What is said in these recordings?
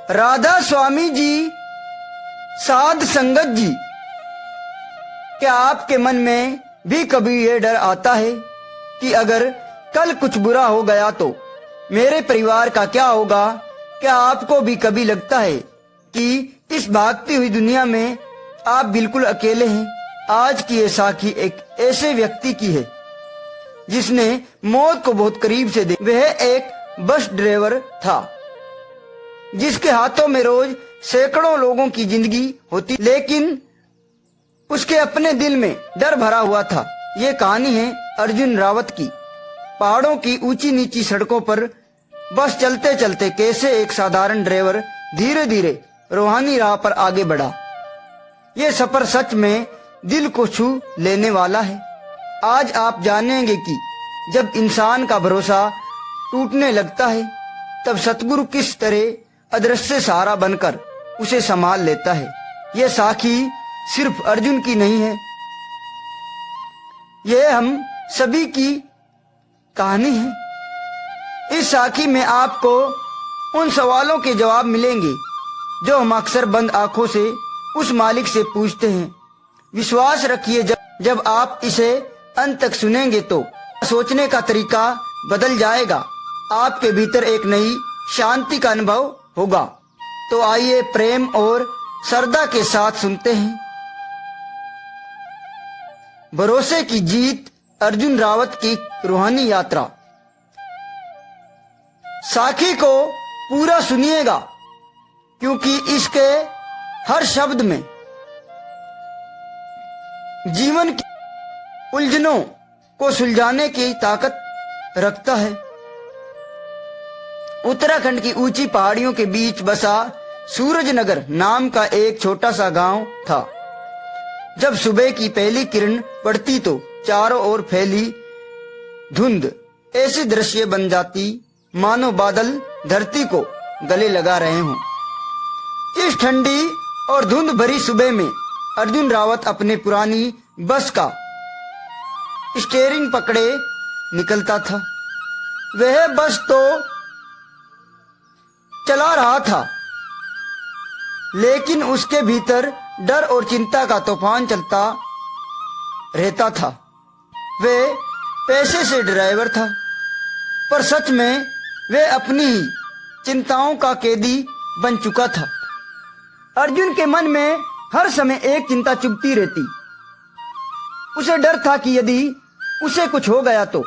राधा स्वामी जी, साध संगत जी, क्या आपके मन में भी कभी ये डर आता है कि अगर कल कुछ बुरा हो गया तो मेरे परिवार का क्या होगा? क्या आपको भी कभी लगता है कि इस भागती हुई दुनिया में आप बिल्कुल अकेले हैं? आज की ये साखी एक ऐसे व्यक्ति की है जिसने मौत को बहुत करीब से देखा। वह एक बस ड्राइवर था जिसके हाथों में रोज सैकड़ों लोगों की जिंदगी होती, लेकिन उसके अपने दिल में डर भरा हुआ था। ये कहानी है अर्जुन रावत की। पहाड़ों की ऊंची नीची सड़कों पर बस चलते चलते कैसे एक साधारण ड्राइवर धीरे धीरे रूहानी राह पर आगे बढ़ा। ये सफर सच में दिल को छू लेने वाला है। आज आप जानेंगे कि जब इंसान का भरोसा टूटने लगता है तब सतगुरु किस तरह अदृश्य सहारा बनकर उसे संभाल लेता है। ये साखी सिर्फ अर्जुन की नहीं है, यह हम सभी की कहानी है। इस साखी में आपको उन सवालों के जवाब मिलेंगे जो हम अक्सर बंद आंखों से उस मालिक से पूछते हैं। विश्वास रखिए, जब आप इसे अंत तक सुनेंगे तो सोचने का तरीका बदल जाएगा। आपके भीतर एक नई शांति का अनुभव होगा। तो आइए प्रेम और श्रद्धा के साथ सुनते हैं भरोसे की जीत, अर्जुन रावत की रूहानी यात्रा। साखी को पूरा सुनिएगा क्योंकि इसके हर शब्द में जीवन की उलझनों को सुलझाने की ताकत रखता है। उत्तराखंड की ऊंची पहाड़ियों के बीच बसा सूरजनगर नाम का एक छोटा सा गांव था। जब सुबह की पहली किरण पड़ती तो चारों ओर फैली धुंध ऐसी दृश्य बन जाती मानो बादल धरती को गले लगा रहे हों। इस ठंडी और धुंध भरी सुबह में अर्जुन रावत अपने पुरानी बस का स्टीयरिंग पकड़े निकलता था। वह बस तो चला रहा था लेकिन उसके भीतर डर और चिंता का तूफान चलता रहता था। वह पैसे से ड्राइवर था पर सच में वह अपनी ही चिंताओं का कैदी बन चुका था। अर्जुन के मन में हर समय एक चिंता चुभती रहती। उसे डर था कि यदि उसे कुछ हो गया तो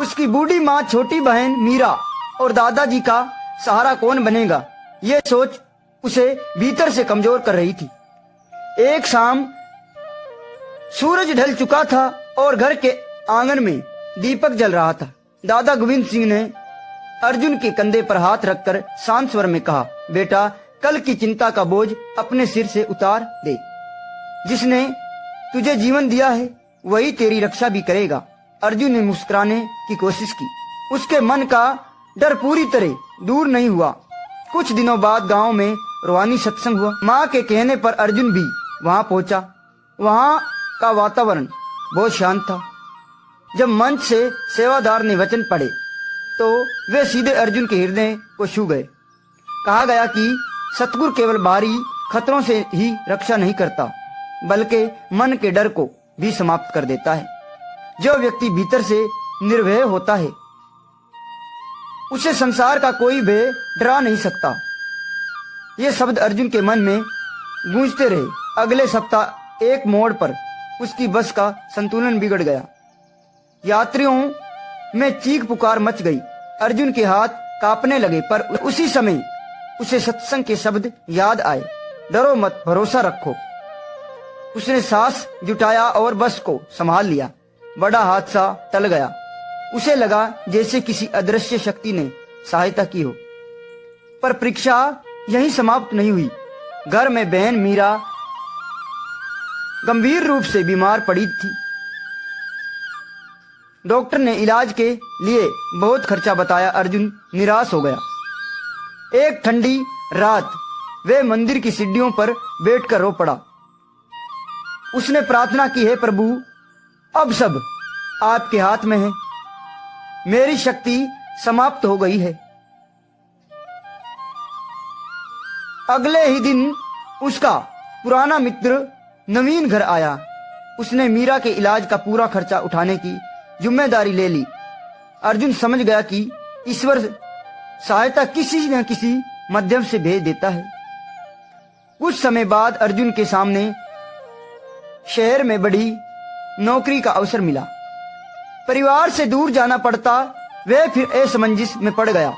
उसकी बूढ़ी माँ, छोटी बहन मीरा और दादाजी का सहारा कौन बनेगा। यह सोच उसे भीतर से कमजोर कर रही थी। एक शाम सूरज ढल चुका था और घर के आंगन में दीपक जल रहा था। दादा गोविंद सिंह ने अर्जुन के कंधे पर हाथ रखकर शांत स्वर में कहा, बेटा, कल की चिंता का बोझ अपने सिर से उतार दे। जिसने तुझे जीवन दिया है वही तेरी रक्षा भी करेगा। अर्जुन ने मुस्कुराने की कोशिश की। उसके मन का डर पूरी तरह दूर नहीं हुआ। कुछ दिनों बाद गांव में रूहानी सत्संग हुआ। माँ के कहने पर अर्जुन भी वहां पहुंचा। वहां का वातावरण बहुत शांत था। जब मंच से सेवादार ने वचन पढ़े तो वे सीधे अर्जुन के हृदय को छू गए। कहा गया कि सतगुरु केवल बाहरी खतरों से ही रक्षा नहीं करता बल्कि मन के डर को भी समाप्त कर देता है। जो व्यक्ति भीतर से निर्भय होता है उसे संसार का कोई भय डरा नहीं सकता। ये शब्द अर्जुन के मन में गूंजते रहे। अगले सप्ताह एक मोड़ पर उसकी बस का संतुलन बिगड़ गया। यात्रियों में चीख पुकार मच गई। अर्जुन के हाथ कांपने लगे पर उसी समय उसे सत्संग के शब्द याद आए, डरो मत, भरोसा रखो। उसने सांस जुटाया और बस को संभाल लिया। बड़ा हादसा टल गया। उसे लगा जैसे किसी अदृश्य शक्ति ने सहायता की हो। पर परीक्षा यहीं समाप्त नहीं हुई। घर में बहन मीरा गंभीर रूप से बीमार पड़ी थी। डॉक्टर ने इलाज के लिए बहुत खर्चा बताया। अर्जुन निराश हो गया। एक ठंडी रात वे मंदिर की सीढ़ियों पर बैठकर रो पड़ा। उसने प्रार्थना की, है प्रभु, अब सब आपके हाथ में है। मेरी शक्ति समाप्त हो गई है। अगले ही दिन उसका पुराना मित्र नवीन घर आया। उसने मीरा के इलाज का पूरा खर्चा उठाने की जिम्मेदारी ले ली। अर्जुन समझ गया कि ईश्वर सहायता किसी न किसी माध्यम से भेज देता है। कुछ समय बाद अर्जुन के सामने शहर में बड़ी नौकरी का अवसर मिला। परिवार से दूर जाना पड़ता, वह फिर असमंजस में पड़ गया।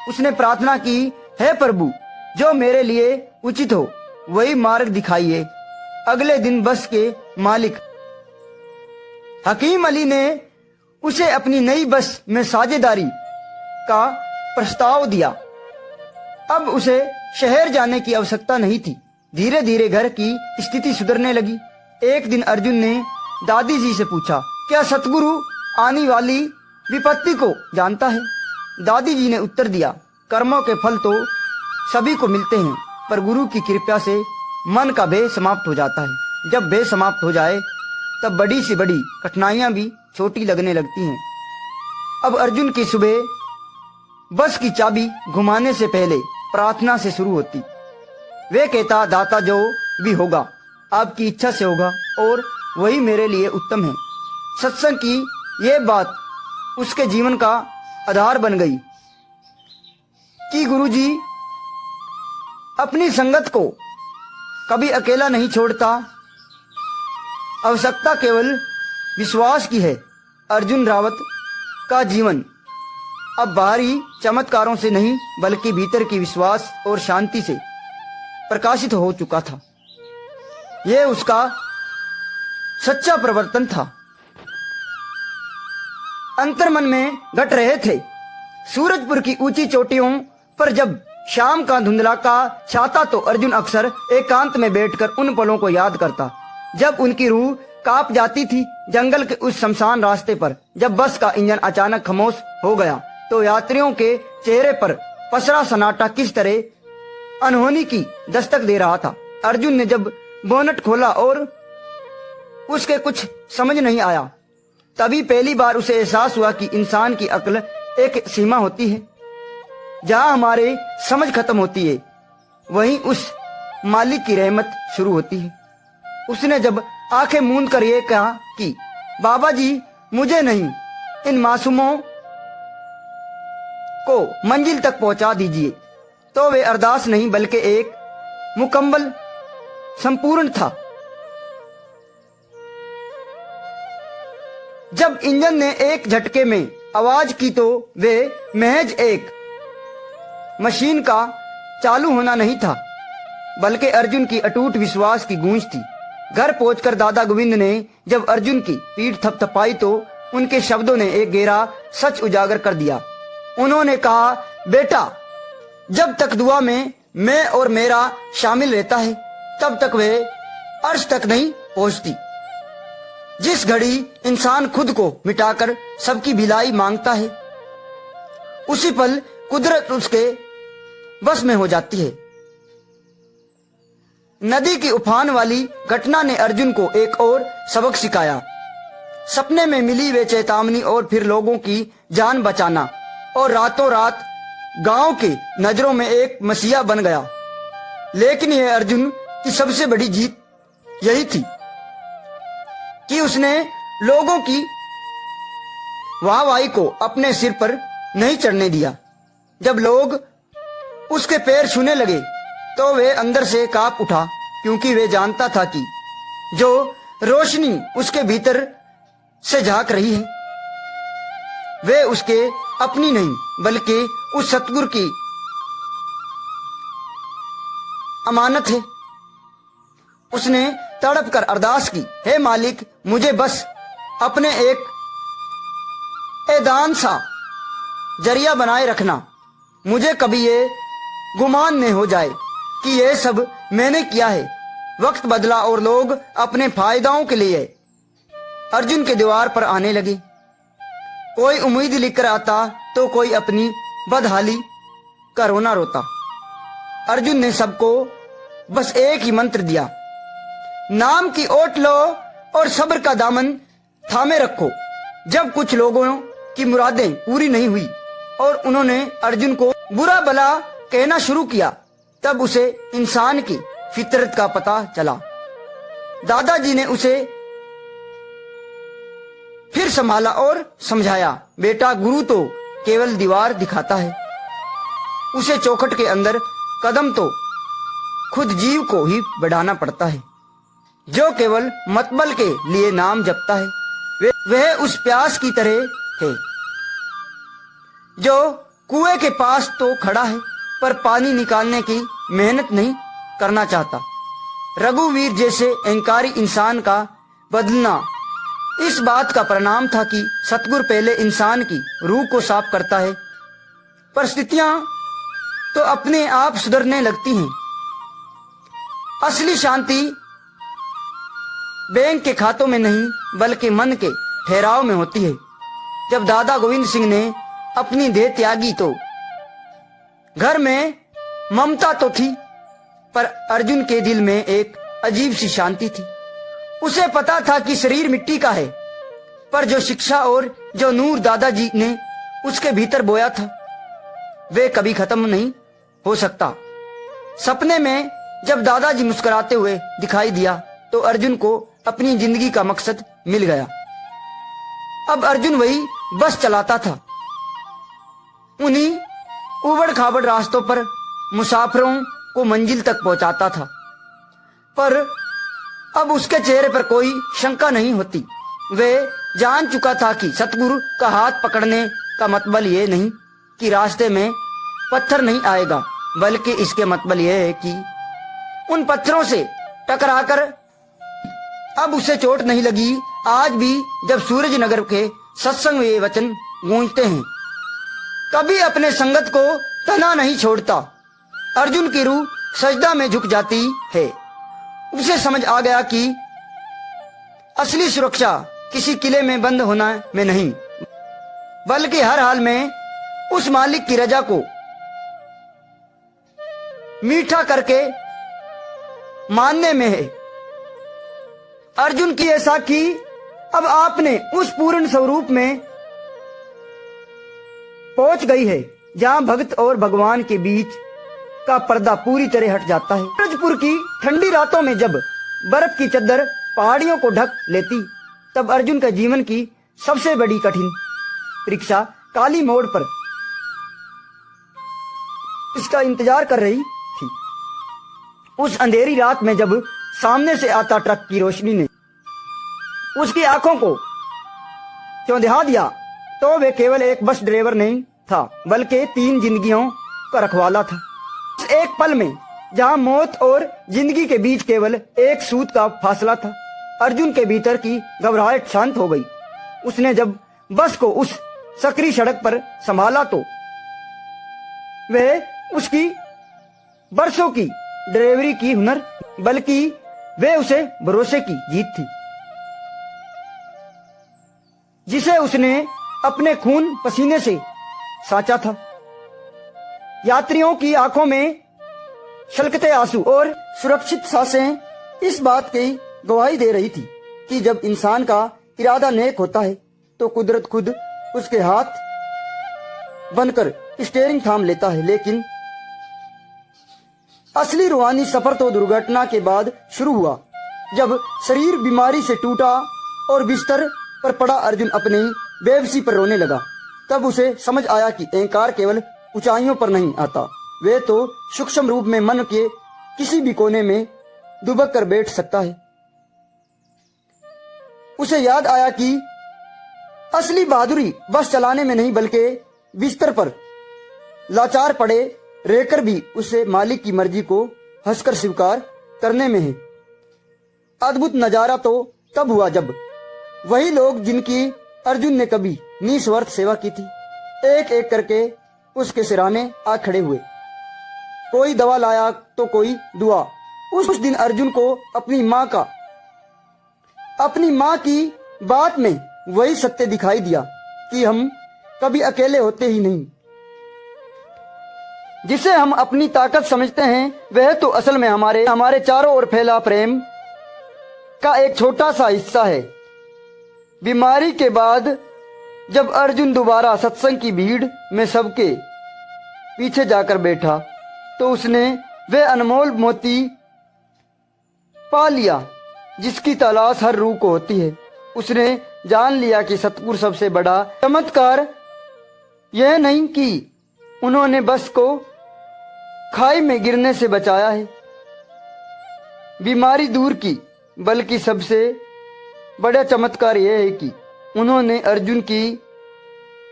उसने प्रार्थना की, हे प्रभु, जो मेरे लिए उचित हो वही मार्ग दिखाइए। अगले दिन बस के मालिक हकीम अली ने उसे अपनी नई बस में साझेदारी का प्रस्ताव दिया। अब उसे शहर जाने की आवश्यकता नहीं थी। धीरे धीरे घर की स्थिति सुधरने लगी। एक दिन अर्जुन ने दादी जी से पूछा, क्या सतगुरु आने वाली विपत्ति को जानता है? दादी जी ने उत्तर दिया, कर्मों के फल तो सभी को मिलते हैं, पर गुरु की कृपा से मन का भय समाप्त हो जाता है। जब भय समाप्त हो जाए तब बड़ी से बड़ी कठिनाइयां भी छोटी लगने लगती हैं। अब अर्जुन की सुबह बस की चाबी घुमाने से पहले प्रार्थना से शुरू होती। वे कहता, दाता जो भी होगा आपकी इच्छा से होगा और वही मेरे लिए उत्तम है। सत्संग की ये बात उसके जीवन का आधार बन गई कि गुरुजी अपनी संगत को कभी अकेला नहीं छोड़ता। आवश्यकता केवल विश्वास की है। अर्जुन रावत का जीवन अब बाहरी चमत्कारों से नहीं बल्कि भीतर की विश्वास और शांति से प्रकाशित हो चुका था। यह उसका सच्चा प्रवर्तन था। अंतर्मन में घट रहे थे। सूरजपुर की ऊंची चोटियों पर जब शाम का धुंधला का छाता तो अर्जुन अक्सर एकांत में बैठकर उन पलों को याद करता जब उनकी रूह कांप जाती थी। जंगल के उस शमशान रास्ते पर जब बस का इंजन अचानक खामोश हो गया तो यात्रियों के चेहरे पर पसरा सन्नाटा किस तरह अनहोनी की दस्तक दे रहा था। अर्जुन ने जब बोनट खोला और उसके कुछ समझ नहीं आया, तभी पहली बार उसे एहसास हुआ कि इंसान की अक्ल एक सीमा होती है। जहां हमारे समझ खत्म होती है वहीं उस मालिक की रहमत शुरू होती है। उसने जब आंखें मूंद कर ये कहा कि बाबा जी मुझे नहीं, इन मासूमों को मंजिल तक पहुंचा दीजिए, तो वे अरदास नहीं बल्कि एक मुकम्मल संपूर्ण था। जब इंजन ने एक झटके में आवाज की तो वे महज एक मशीन का चालू होना नहीं था बल्कि अर्जुन की अटूट विश्वास की गूंज थी। घर पहुंचकर दादा गोविंद ने जब अर्जुन की पीठ थपथपाई तो उनके शब्दों ने एक गहरा सच उजागर कर दिया। उन्होंने कहा, बेटा, जब तक दुआ में मैं और मेरा शामिल रहता है तब तक वे अर्श तक नहीं पहुंचती। जिस घड़ी इंसान खुद को मिटाकर सबकी भिलाई मांगता है उसी पल कुदरत उसके बस में हो जाती है। नदी की उफान वाली घटना ने अर्जुन को एक और सबक सिखाया। सपने में मिली वे चेतावनी और फिर लोगों की जान बचाना और रातों रात गांव के नजरों में एक मसीहा बन गया। लेकिन यह अर्जुन की सबसे बड़ी जीत यही थी कि उसने लोगों की वाहवाही को अपने सिर पर नहीं चढ़ने दिया। जब लोग उसके पैर छूने लगे तो वे अंदर से कांप उठा, क्योंकि वे जानता था कि जो रोशनी उसके भीतर से झांक रही है वे उसके अपनी नहीं बल्कि उस सतगुरु की अमानत है। उसने तड़प कर अरदास की, हे मालिक, मुझे बस अपने एक ऐदान सा जरिया बनाए रखना। मुझे कभी ये गुमान न हो जाए कि यह सब मैंने किया है। वक्त बदला और लोग अपने फायदाओं के लिए अर्जुन के द्वार पर आने लगे। कोई उम्मीद लेकर आता तो कोई अपनी बदहाली का रोना रोता। अर्जुन ने सबको बस एक ही मंत्र दिया, नाम की ओट लो और सब्र का दामन थामे रखो। जब कुछ लोगों की मुरादें पूरी नहीं हुई और उन्होंने अर्जुन को बुरा भला कहना शुरू किया तब उसे इंसान की फितरत का पता चला। दादाजी ने उसे फिर संभाला और समझाया, बेटा गुरु तो केवल दीवार दिखाता है, उसे चौखट के अंदर कदम तो खुद जीव को ही बढ़ाना पड़ता है। जो केवल मतबल के लिए नाम जपता है वह उस प्यास की तरह है जो कुएं के पास तो खड़ा है पर पानी निकालने की मेहनत नहीं करना चाहता। रघुवीर जैसे अहंकारी इंसान का बदलना इस बात का परिणाम था कि सतगुरु पहले इंसान की रूह को साफ करता है। परिस्थितियां तो अपने आप सुधरने लगती हैं। असली शांति बैंक के खातों में नहीं बल्कि मन के ठहराव में होती है। जब दादा गोविंद सिंह ने अपनी देह त्यागी तो घर में ममता तो थी पर अर्जुन के दिल में एक अजीब सी शांति थी। उसे पता था कि शरीर मिट्टी का है पर जो शिक्षा और जो नूर दादाजी ने उसके भीतर बोया था वे कभी खत्म नहीं हो सकता। सपने में जब दादाजी मुस्कुराते हुए दिखाई दिया तो अर्जुन को अपनी जिंदगी का मकसद मिल गया। अब अर्जुन वही बस चलाता था, उन्हीं उबड़ खाबड़ रास्तों पर मुसाफिरों को मंजिल तक पहुंचाता था। पर अब उसके चेहरे पर कोई शंका नहीं होती। वे जान चुका था कि सतगुरु का हाथ पकड़ने का मतलब ये नहीं कि रास्ते में पत्थर नहीं आएगा, बल्कि इसके मतलब यह है कि उन पत्थरों से टकराकर अब उसे चोट नहीं लगी। आज भी जब सूरज नगर के सत्संग में ये वचन गूंजते हैं, कभी अपने संगत को तना नहीं छोड़ता। अर्जुन की रूह सजदा में झुक जाती है। उसे समझ आ गया कि असली सुरक्षा किसी किले में बंद होना में नहीं बल्कि हर हाल में उस मालिक की रजा को मीठा करके मानने में है। अर्जुन की यह साखी अब आपने उस पूर्ण स्वरूप में पहुंच गई है जहां भक्त और भगवान के बीच का पर्दा पूरी तरह हट जाता है। सूरजपुर की ठंडी रातों में जब बर्फ की चद्दर पहाड़ियों को ढक लेती तब अर्जुन का जीवन की सबसे बड़ी कठिन परीक्षा काली मोड़ पर इसका इंतजार कर रही थी। उस अंधेरी रात में जब सामने से आता ट्रक की रोशनी ने उसकी आंखों को चौंधिया दिया तो वे केवल एक बस ड्राइवर नहीं था बल्कि 3 जिंदगियों का रखवाला था। उस एक पल में जहां मौत और जिंदगी के बीच केवल एक सूत का फासला था, अर्जुन के भीतर की घबराहट शांत हो गई। उसने जब बस को उस सकरी सड़क पर संभाला तो वह उसकी बरसों की ड्राइवरी की हुनर बल्कि वे उसे भरोसे की जीत थी जिसे उसने अपने खून पसीने से साचा था। यात्रियों की आंखों में छलकते आंसू और सुरक्षित सांसें इस बात की गवाही दे रही थी कि जब इंसान का इरादा नेक होता है तो कुदरत खुद उसके हाथ बनकर स्टीयरिंग थाम लेता है। लेकिन असली रूहानी सफर तो दुर्घटना के बाद शुरू हुआ जब शरीर बीमारी से टूटा और बिस्तर पर पड़ा अर्जुन अपनी बेबसी पर रोने लगा। तब उसे समझ आया कि अहंकार केवल ऊंचाइयों पर नहीं आता, वे तो सूक्ष्म रूप में मन के किसी भी कोने में दुबक कर बैठ सकता है। उसे याद आया कि असली बहादुरी बस चलाने में नहीं बल्कि बिस्तर पर लाचार पड़े रहकर भी उसे मालिक की मर्जी को हंसकर स्वीकार करने में है। अद्भुत नजारा तो तब हुआ जब वही लोग जिनकी अर्जुन ने कभी निस्वार्थ सेवा की थी एक एक करके उसके सिराने आ खड़े हुए। कोई दवा लाया तो कोई दुआ। उस दिन अर्जुन को अपनी माँ की बात में वही सत्य दिखाई दिया कि हम कभी अकेले होते ही नहीं। जिसे हम अपनी ताकत समझते हैं वह तो असल में हमारे चारों ओर फैला प्रेम का एक छोटा सा हिस्सा है। बीमारी के बाद जब अर्जुन दोबारा सत्संग की भीड़ में सबके पीछे जाकर बैठा तो उसने वे अनमोल मोती पा लिया जिसकी तलाश हर रूह को होती है। उसने जान लिया कि सतगुरु सबसे बड़ा चमत्कार यह नहीं कि उन्होंने बस को खाई में गिरने से बचाया है, बीमारी दूर की, बल्कि सबसे बड़ा चमत्कार यह है कि उन्होंने अर्जुन की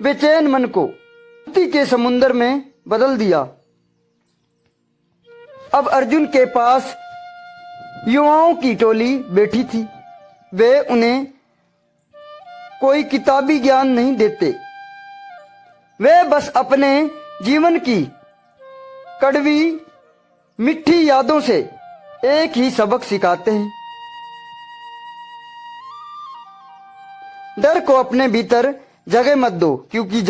बेचैन मन को मुक्ति के समुद्र में बदल दिया। अब अर्जुन के पास युवाओं की टोली बैठी थी। वे उन्हें कोई किताबी ज्ञान नहीं देते, वे बस अपने जीवन की कड़वी मिठी यादों से एक ही सबक सिखाते हैं। डर को अपने भीतर जगह मत दो, क्योंकि